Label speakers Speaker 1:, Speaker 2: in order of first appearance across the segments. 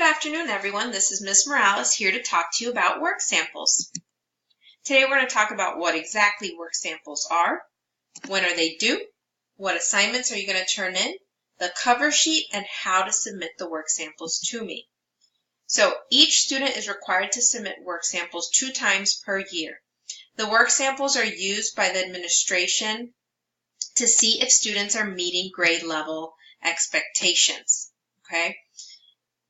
Speaker 1: afternoon, everyone. This is Ms. Morales here to talk to you about work samples. Today we're going to talk about what exactly work samples are, when are they due, what assignments are you going to turn in, the cover sheet, and how to submit the work samples to me. So each student is required to submit work samples 2 times per year. The work samples are used by the administration to see if students are meeting grade level expectations. Okay?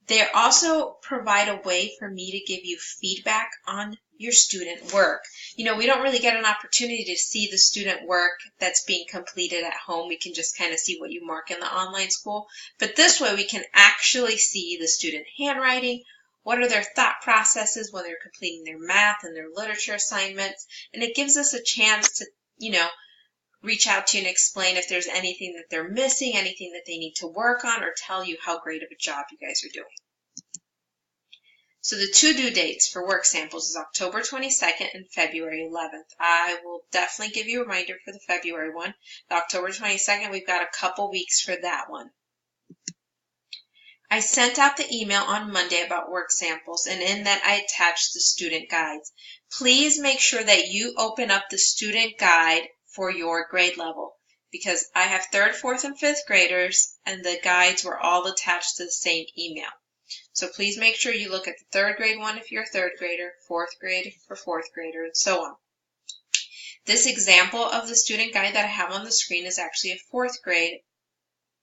Speaker 1: They also provide a way for me to give you feedback on your student work. You know, we don't really get an opportunity to see the student work that's being completed at home. We can just kind of see what you mark in the online school. But this way we can actually see the student handwriting, what are their thought processes when they're completing their math and their literature assignments. And it gives us a chance to, reach out to you and explain if there's anything that they're missing, anything that they need to work on, or tell you how great of a job you guys are doing. So the 2 due dates for work samples is October 22nd and February 11th. I will definitely give you a reminder for the February one. The October 22nd, we've got a couple weeks for that one. I sent out the email on Monday about work samples, and in that I attached the student guides. Please make sure that you open up the student guide for your grade level, because I have 3rd, 4th, and 5th graders, and the guides were all attached to the same email. So please make sure you look at the 3rd grade one if you're a 3rd grader, 4th grade for 4th grader, and so on. This example of the student guide that I have on the screen is actually a 4th grade,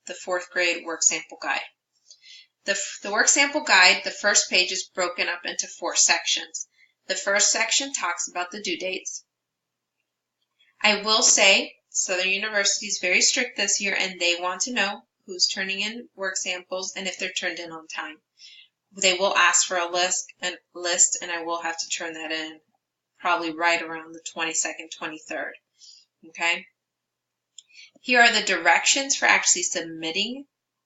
Speaker 1: the 4th grade work sample guide. The work sample guide, the first page is broken up into 4 sections. The first section talks about the due dates. I will say Southern University is very strict this year, and they want to know who's turning in work samples and if they're turned in on time. They will ask for a list, and I will have to turn that in probably right around the 22nd, 23rd. Okay? Here are the directions for actually submitting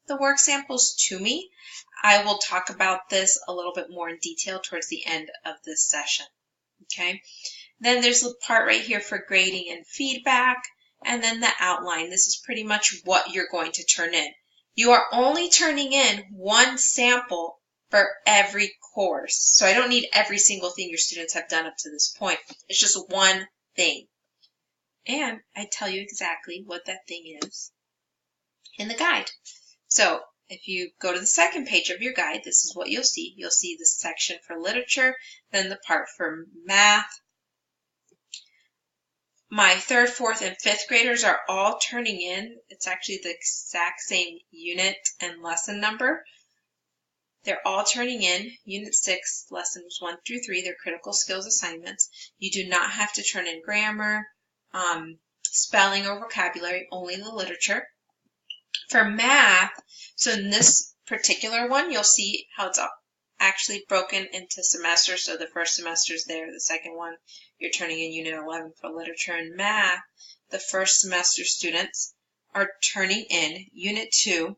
Speaker 1: the work samples to me. I will talk about this a little bit more in detail towards the end of this session. Okay? Then there's the part right here for grading and feedback, and then the outline. This is pretty much what you're going to turn in. You are only turning in 1 sample for every course. So I don't need every single thing your students have done up to this point. It's just 1 thing. And I tell you exactly what that thing is in the guide. So if you go to the 2nd page of your guide, this is what you'll see. You'll see the section for literature, then the part for math. My 3rd, 4th, and 5th graders are all turning in. It's actually the exact same unit and lesson number. They're all turning in Unit 6, Lessons 1 through 3, their critical skills assignments. You do not have to turn in grammar, spelling, or vocabulary, only the literature. For math, so in this particular one, you'll see how it's actually broken into semesters. So the first semester is there, the second one, you're turning in Unit 11 for literature and math. The first semester students are turning in Unit 2,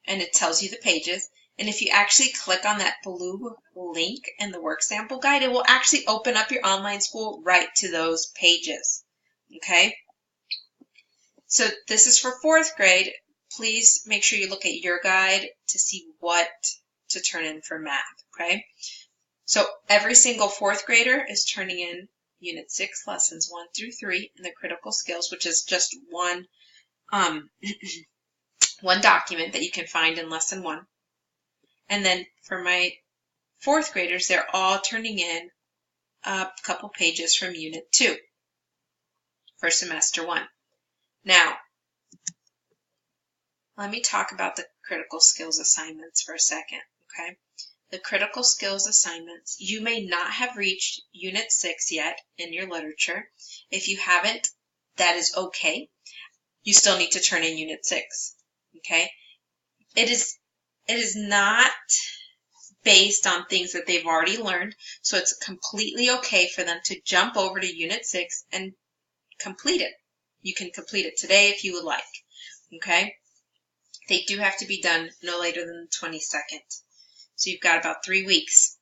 Speaker 1: and it tells you the pages. And if you actually click on that blue link in the work sample guide, it will actually open up your online school right to those pages. Okay? So this is for 4th grade. Please make sure you look at your guide to see what to turn in for math. Okay? So every single 4th grader is turning in Unit 6, Lessons 1 through 3, and the critical skills, which is just one document that you can find in Lesson 1. And then for my 4th graders, they're all turning in a couple pages from Unit 2 for Semester 1. Now, let me talk about the critical skills assignments for a second, okay? The critical skills assignments, you may not have reached Unit 6 yet in your literature. If you haven't, that is okay. You still need to turn in Unit 6, okay? It is not based on things that they've already learned, so it's completely okay for them to jump over to Unit 6 and complete it. You can complete it today if you would like, okay? They do have to be done no later than the 22nd. So you've got about 3 weeks.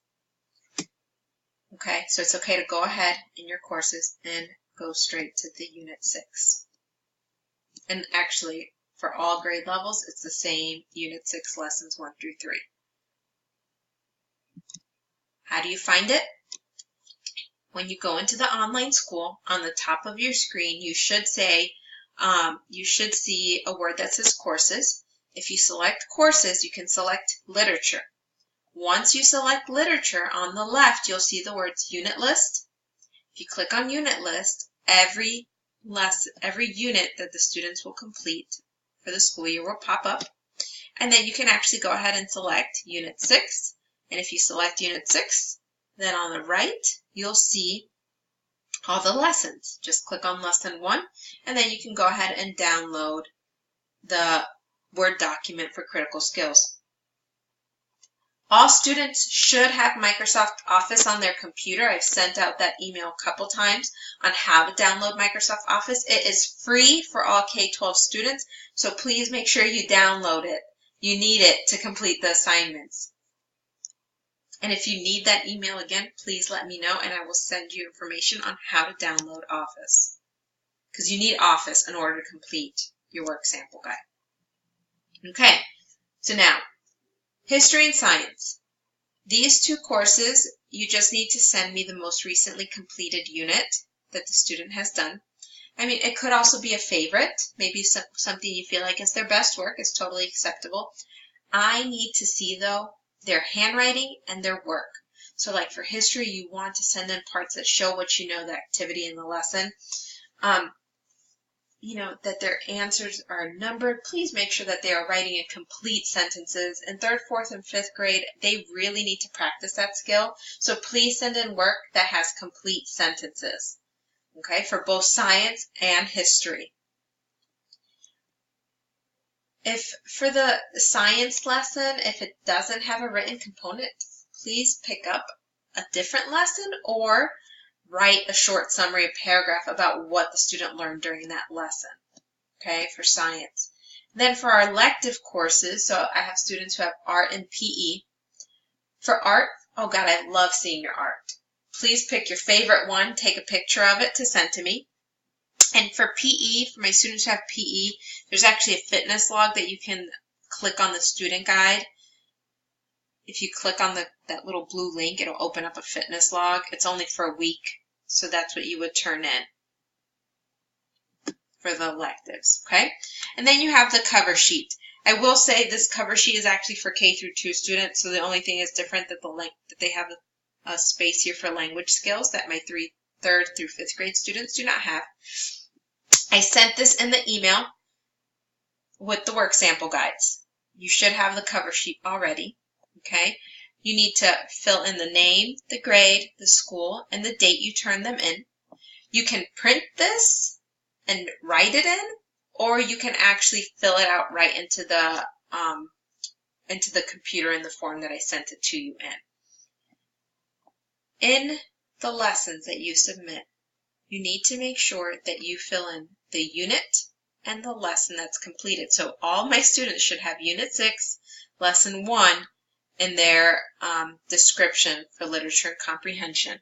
Speaker 1: Okay, so it's okay to go ahead in your courses and go straight to the Unit 6. And actually, for all grade levels, it's the same Unit 6 lessons 1 through 3. How do you find it? When you go into the online school, on the top of your screen, you should see a word that says courses. If you select courses, you can select literature. Once you select literature, on the left, you'll see the words unit list. If you click on unit list, every unit that the students will complete for the school year will pop up. And then you can actually go ahead and select unit 6. And if you select unit 6, then on the right, you'll see all the lessons. Just click on lesson 1, and then you can go ahead and download the Word document for critical skills. All students should have Microsoft Office on their computer. I've sent out that email a couple times on how to download Microsoft Office. It is free for all K-12 students, so please make sure you download it. You need it to complete the assignments. And if you need that email again, please let me know, and I will send you information on how to download Office. Because you need Office in order to complete your work sample guide. Okay, so now, History and Science. These two courses, you just need to send me the most recently completed unit that the student has done. I mean, it could also be a favorite, maybe something you feel like is their best work. It's totally acceptable. I need to see, though, their handwriting and their work. So like for history, you want to send in parts that show what you know, the activity in the lesson. That their answers are numbered. Please make sure that they are writing in complete sentences. In 3rd, 4th, and 5th grade, they really need to practice that skill. So please send in work that has complete sentences, okay, for both science and history. If for the science lesson, if it doesn't have a written component, please pick up a different lesson or write a short summary, a paragraph about what the student learned during that lesson, okay, for science. Then for our elective courses, so I have students who have art and PE. For art, oh God, I love seeing your art. Please pick your favorite one, take a picture of it to send to me. And for PE, for my students who have PE, there's actually a fitness log that you can click on the student guide. If you click on that little blue link, it'll open up a fitness log. It's only for a week, so that's what you would turn in for the electives, okay? And then you have the cover sheet. I will say this cover sheet is actually for K through 2 students, so the only thing is different that they have a space here for language skills that my 3rd through 5th grade students do not have. I sent this in the email with the work sample guides. You should have the cover sheet already, okay? You need to fill in the name, the grade, the school, and the date you turn them in. You can print this and write it in, or you can actually fill it out right into the computer in the form that I sent it to you in. In the lessons that you submit, you need to make sure that you fill in the unit and the lesson that's completed. So all my students should have Unit 6, Lesson 1 in their description for literature and comprehension.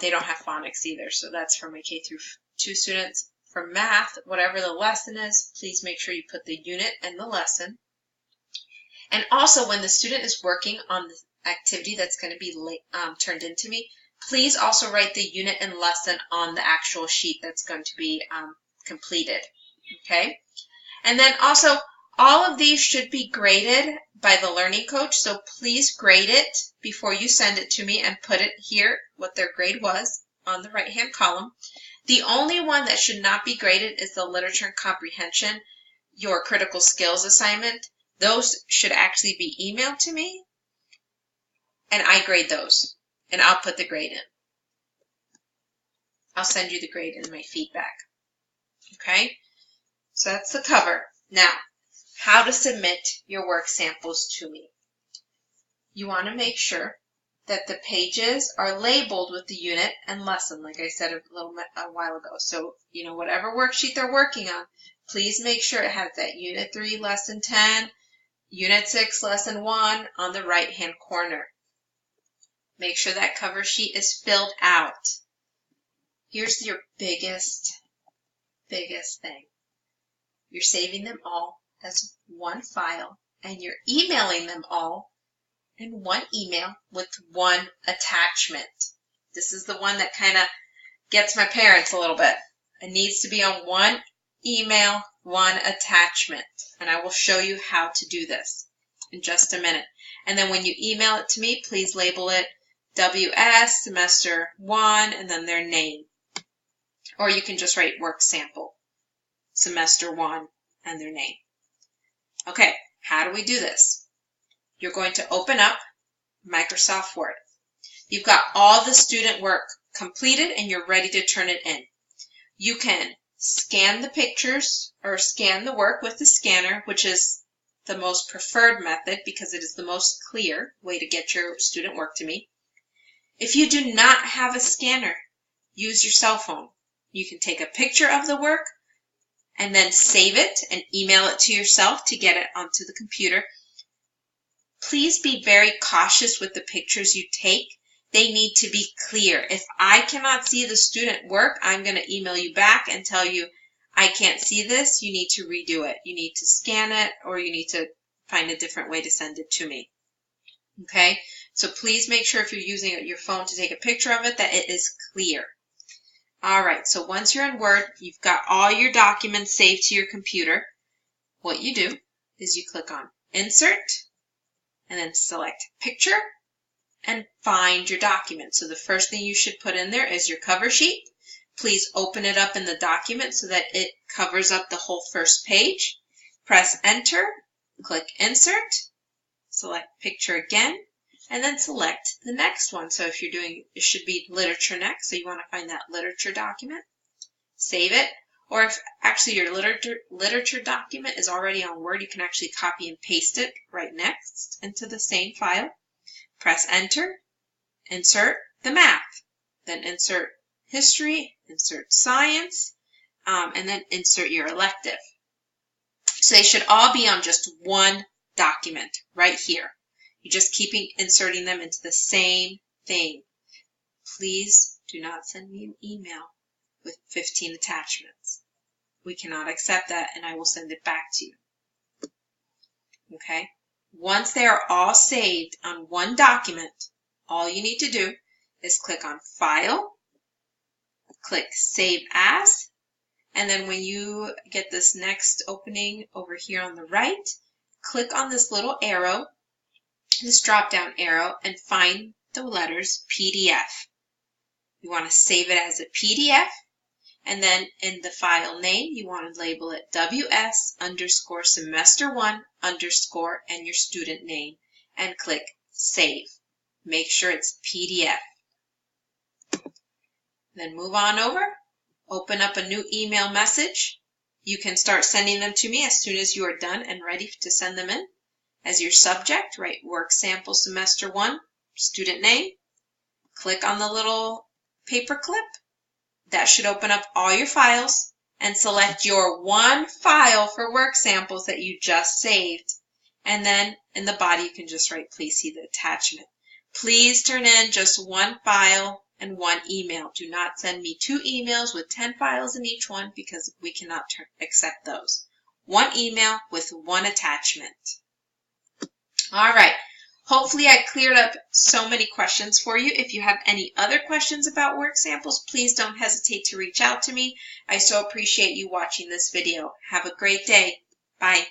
Speaker 1: They don't have phonics either, so that's for my K through 2 students. For math, whatever the lesson is, please make sure you put the unit and the lesson. And also, when the student is working on the activity that's going to be turned into me, please also write the unit and lesson on the actual sheet that's going to be completed, okay? And then also, all of these should be graded by the learning coach, so please grade it before you send it to me and put it here, what their grade was, on the right-hand column. The only one that should not be graded is the literature and comprehension, your critical skills assignment. Those should actually be emailed to me, and I grade those, and I'll put the grade in. I'll send you the grade in my feedback. Okay? So that's the cover. Now, how to submit your work samples to me. You want to make sure that the pages are labeled with the unit and lesson, like I said a while ago. So, whatever worksheet they're working on, please make sure it has that Unit 3, Lesson 10, Unit 6, Lesson 1 on the right-hand corner. Make sure that cover sheet is filled out. Here's your biggest thing. You're saving them all as one file, and you're emailing them all in one email with one attachment. This is the one that kind of gets my parents a little bit. It needs to be on one email, one attachment. And I will show you how to do this in just a minute. And then when you email it to me, please label it WS semester 1 and then their name. Or you can just write work sample semester 1 and their name. Okay, how do we do this? You're going to open up Microsoft Word. You've got all the student work completed and you're ready to turn it in. You can scan the pictures or scan the work with the scanner, which is the most preferred method because it is the most clear way to get your student work to me. If you do not have a scanner, use your cell phone. You can take a picture of the work and then save it and email it to yourself to get it onto the computer. Please be very cautious with the pictures you take. They need to be clear. If I cannot see the student work, I'm going to email you back and tell you, I can't see this. You need to redo it. You need to scan it or you need to find a different way to send it to me. Okay? So please make sure if you're using your phone to take a picture of it that it is clear. All right, so once you're in Word, you've got all your documents saved to your computer. What you do is you click on Insert and then select Picture and find your document. So the first thing you should put in there is your cover sheet. Please open it up in the document so that it covers up the whole first page. Press Enter, click Insert, select Picture again, and then select the next one. So if you're doing, it should be Literature next, so you want to find that Literature document. Save it. Or if actually your literature document is already on Word, you can actually copy and paste it right next into the same file. Press Enter, insert the math, then insert history, insert science, and then insert your elective. So they should all be on just one document right here. You're just keeping inserting them into the same thing. Please do not send me an email with 15 attachments. We cannot accept that and I will send it back to you. Okay? Once they are all saved on one document, all you need to do is click on File, click Save As, and then when you get this next opening over here on the right, click on this little arrow, this drop-down arrow, and find the letters PDF. You want to save it as a PDF, and then in the file name, you want to label it WS_semester1_ and your student name, and click Save. Make sure it's PDF. Then move on over, open up a new email message. You can start sending them to me as soon as you are done and ready to send them in. As your subject, write Work Sample Semester 1, student name. Click on the little paper clip. That should open up all your files and select your one file for work samples that you just saved. And then in the body, you can just write, please see the attachment. Please turn in just one file and one email. Do not send me 2 emails with 10 files in each one because we cannot accept those. One email with one attachment. All right. Hopefully I cleared up so many questions for you. If you have any other questions about work samples, please don't hesitate to reach out to me. I so appreciate you watching this video. Have a great day. Bye.